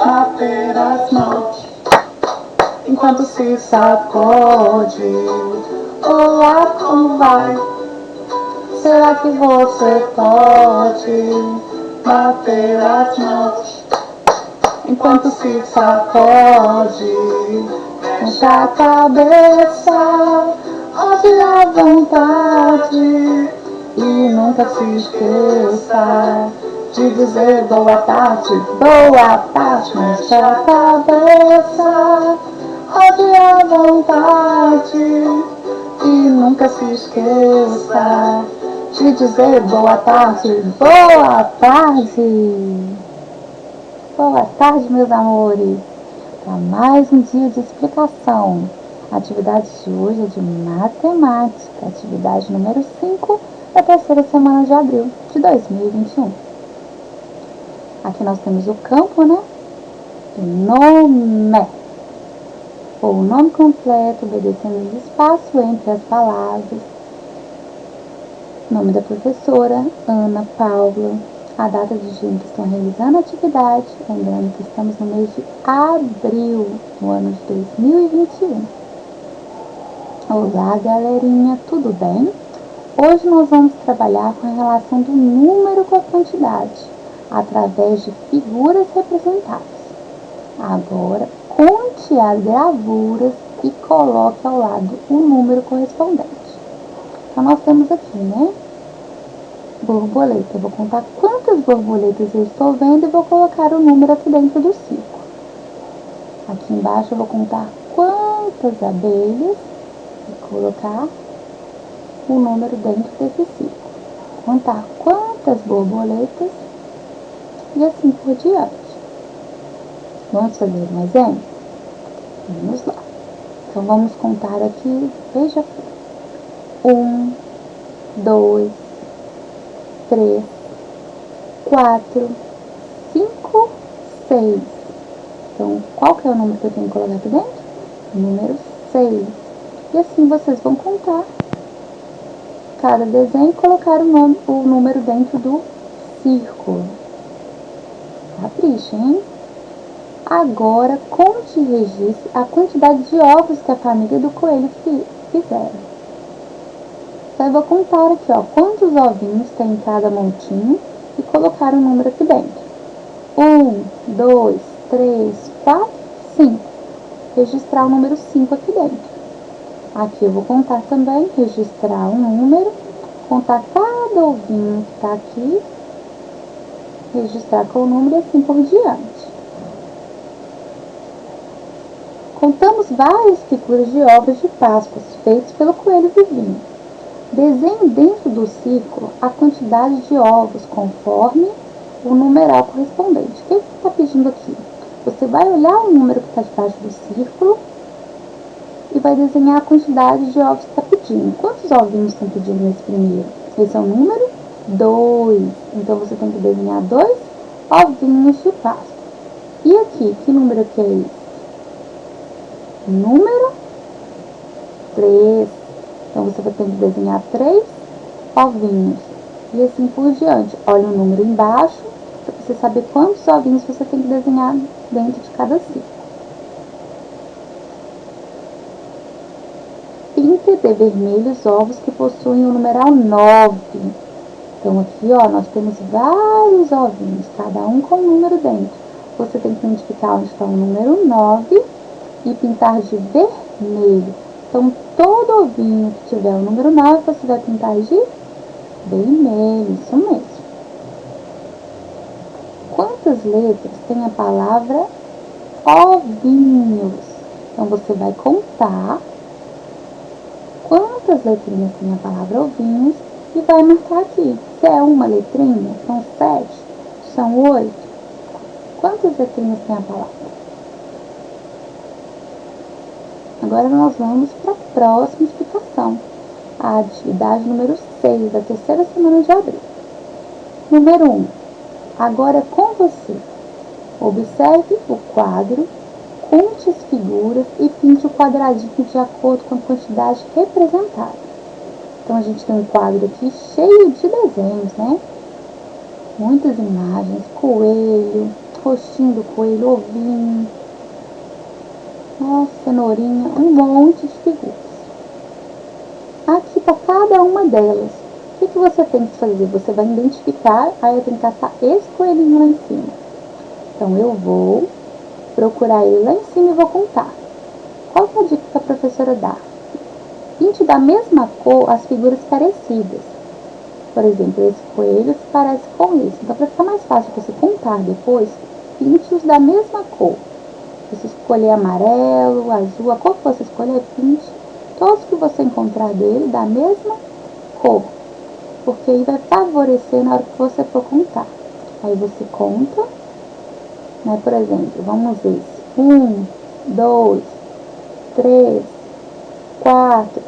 bater as mãos enquanto se sacode. Olá, como vai? Será que você pode bater as mãos enquanto se sacode? Mexe a cabeça, rode a vontade e nunca se esqueça de dizer boa tarde, boa tarde. Mexe a cabeça, rode a vontade e nunca se esqueça de dizer boa tarde, boa tarde. Boa tarde, meus amores. Para mais um dia de explicação. A atividade de hoje é de matemática, atividade número 5 da terceira semana de abril de 2021. Aqui nós temos o campo, né? Do nome. O nome completo, obedecendo o espaço entre as palavras. Nome da professora, Ana Paula. A data de dia em que estão realizando a atividade, lembrando que estamos no mês de abril, no ano de 2021. Olá, galerinha, tudo bem? Hoje nós vamos trabalhar com a relação do número com a quantidade, através de figuras representadas. Agora, conte as gravuras e coloque ao lado o número correspondente. Então, nós temos aqui, né? Borboleta. Eu vou contar quantas borboletas eu estou vendo e vou colocar o número aqui dentro do círculo. Aqui embaixo eu vou contar quantas abelhas e colocar o número dentro desse círculo. Contar quantas borboletas e assim por diante. Vamos fazer um exemplo? Vamos lá. Então vamos contar aqui, veja, 1, 2, 3, 4, 5, 6. Então, qual que é o número que eu tenho que colocar aqui dentro? O número 6. E assim vocês vão contar cada desenho e colocar o número dentro do círculo. Capricha, hein? Agora, conte e registre a quantidade de ovos que a família do coelho fizeram. Então, eu vou contar aqui, ó, quantos ovinhos tem em cada montinho e colocar o número aqui dentro. 1, 2, 3, 4, 5. Registrar o número 5 aqui dentro. Aqui eu vou contar também, registrar um número, contar cada ovinho que está aqui, registrar com o número e assim por diante. Contamos várias figuras de ovos de Páscoa feitos pelo coelho Vivinho. Desenhe dentro do círculo a quantidade de ovos conforme o numeral correspondente. O que ele está pedindo aqui? Você vai olhar o número que está debaixo do círculo e vai desenhar a quantidade de ovos que está pedindo. Quantos ovinhos estão pedindo nesse primeiro? Esse é o número 2. Então, você tem que desenhar 2 ovinhos de Páscoa. E aqui, que número que é esse? Número 3. Então, você vai ter que desenhar 3 ovinhos. E assim por diante. Olha o número embaixo, para você saber quantos ovinhos você tem que desenhar dentro de cada círculo. Pinte de vermelho os ovos que possuem o numeral 9. Então, aqui, ó, nós temos vários ovinhos, cada um com um número dentro. Você tem que identificar onde está o número 9 e pintar de vermelho. Então, todo ovinho que tiver o número 9, você vai pintar de vermelho, isso mesmo. Quantas letras tem a palavra ovinhos? Então, você vai contar quantas letrinhas tem a palavra ovinhos e vai marcar aqui. Se é uma letrinha, são 7, são 8. Quantas letrinhas tem a palavra? Agora nós vamos para a próxima explicação. A atividade número 6, da terceira semana de abril. Número 1. Agora é com você. Observe o quadro, conte as figuras e pinte o quadradinho de acordo com a quantidade representada. Então, a gente tem um quadro aqui cheio de desenhos, né? Muitas imagens, coelho, rostinho do coelho, ovinho, nossa, cenourinha, um monte de figuras. Aqui para cada uma delas, o que você tem que fazer? Você vai identificar, aí eu tenho que caçar esse coelhinho lá em cima. Então eu vou procurar ele lá em cima e vou contar. Qual é a dica que a professora dá? Pinte da mesma cor as figuras parecidas. Por exemplo, esse coelho se parece com esse. Então, para ficar mais fácil você contar depois, pinte-os da mesma cor. Você escolher amarelo, azul, a cor que você escolher, pinte todos que você encontrar dele da mesma cor. Porque aí vai favorecer na hora que você for contar. Aí você conta, né? Por exemplo, vamos ver. 1, 2, 3, 4,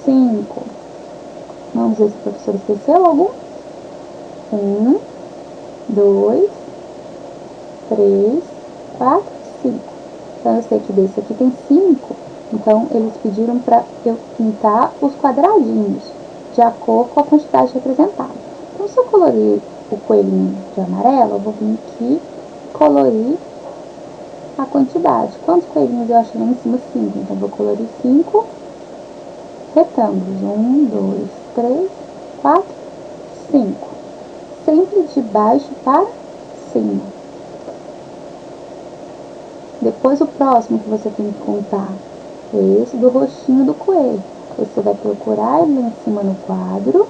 5. Vamos ver se o professor esqueceu algum. 1, 2, 3, 4, 5. Então eu sei que desse aqui tem 5. Então eles pediram para eu pintar os quadradinhos de acordo com a quantidade representada. Então se eu colorir o coelhinho de amarelo, eu vou vir aqui colorir a quantidade. Quantos coelhinhos eu acho lá em cima? 5. Então eu vou colorir 5 retângulos. 1, 2, 3, 4, 5. Sempre de baixo para cima. Depois o próximo que você tem que contar é esse do rostinho do coelho. Você vai procurar ele lá em cima no quadro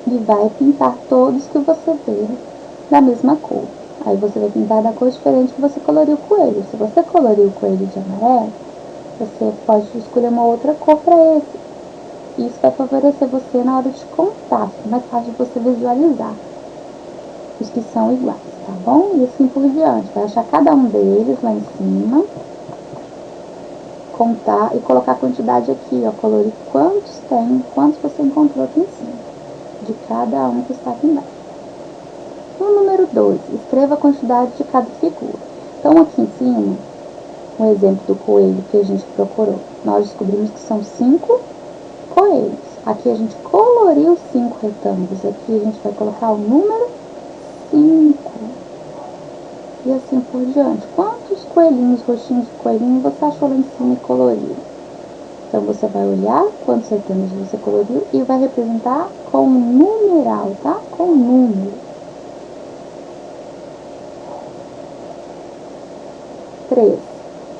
e vai pintar todos que você vê da mesma cor. Aí você vai pintar da cor diferente que você coloriu o coelho. Se você coloriu o coelho de amarelo, você pode escolher uma outra cor para esse. Isso vai favorecer você na hora de contar, fica mais fácil de você visualizar os que são iguais, tá bom? E assim por diante. Vai achar cada um deles lá em cima, contar e colocar a quantidade aqui, ó, colorir quantos tem, quantos você encontrou aqui em cima, de cada um que está aqui embaixo. No número 2, escreva a quantidade de cada figura. Então aqui em cima, um exemplo do coelho que a gente procurou. Nós descobrimos que são 5 coelhos. Aqui a gente coloriu 5 retângulos. Aqui a gente vai colocar o número 5. E assim por diante. Quantos coelhinhos, rostinhos de coelhinho você achou lá em cima e coloriu? Então você vai olhar quantos retângulos você coloriu e vai representar com um numeral, tá? Com um número. 3.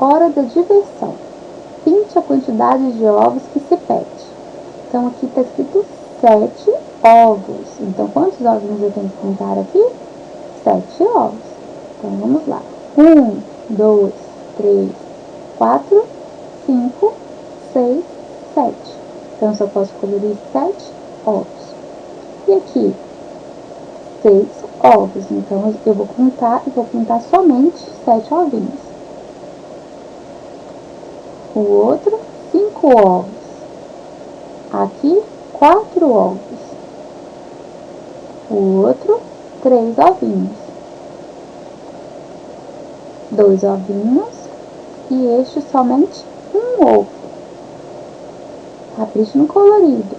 Hora da diversão. Pinte a quantidade de ovos que se pede. Então aqui está escrito 7 ovos. Então quantos ovinhos eu tenho que pintar aqui? 7 ovos. Então vamos lá. 1, 2, 3, 4, 5, 6, 7. Então eu só posso colorir 7 ovos. E aqui, 6 ovos. Então eu vou contar e vou pintar somente 7 ovinhos. O outro, 5 ovos. Aqui, 4 ovos. O outro, 3 ovinhos. 2 ovinhos. E este somente um ovo. Capricho no colorido.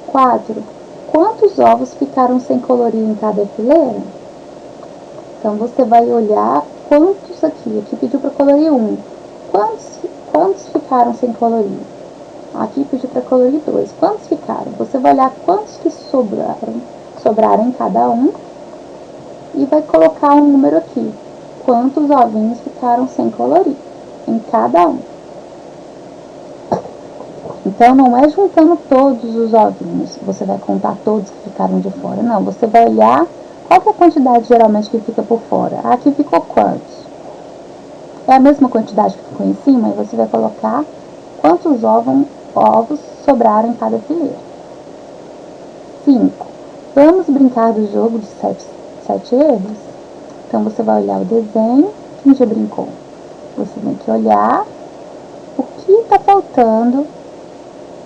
4. Quantos ovos ficaram sem colorir em cada fileira? Então você vai olhar quantos aqui. Aqui pediu para colorir 1. Quantos ficaram sem colorir? Aqui pediu para colorir 2. Quantos ficaram? Você vai olhar quantos que sobraram em cada um e vai colocar um número aqui. Quantos ovinhos ficaram sem colorir em cada um. Então não é juntando todos os ovinhos, você vai contar todos que ficaram de fora. Não, você vai olhar qual que é a quantidade geralmente que fica por fora. Aqui ficou quantos? É a mesma quantidade que ficou em cima, e você vai colocar quantos ovos sobraram em cada fileira. 5. Vamos brincar do jogo de 7 erros? Então você vai olhar o desenho, quem já brincou? Você tem que olhar o que está faltando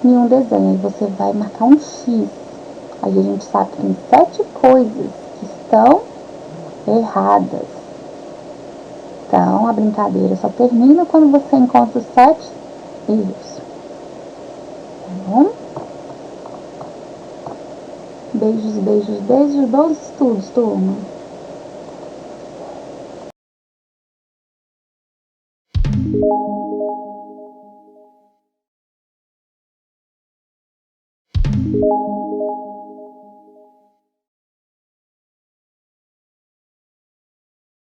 em um desenho. Aí você vai marcar um X. Aí a gente sabe que tem 7 coisas que estão erradas. Então a brincadeira só termina quando você encontra os 7 erros. Tá bom? Beijos, beijos, beijos. Bons estudos, turma.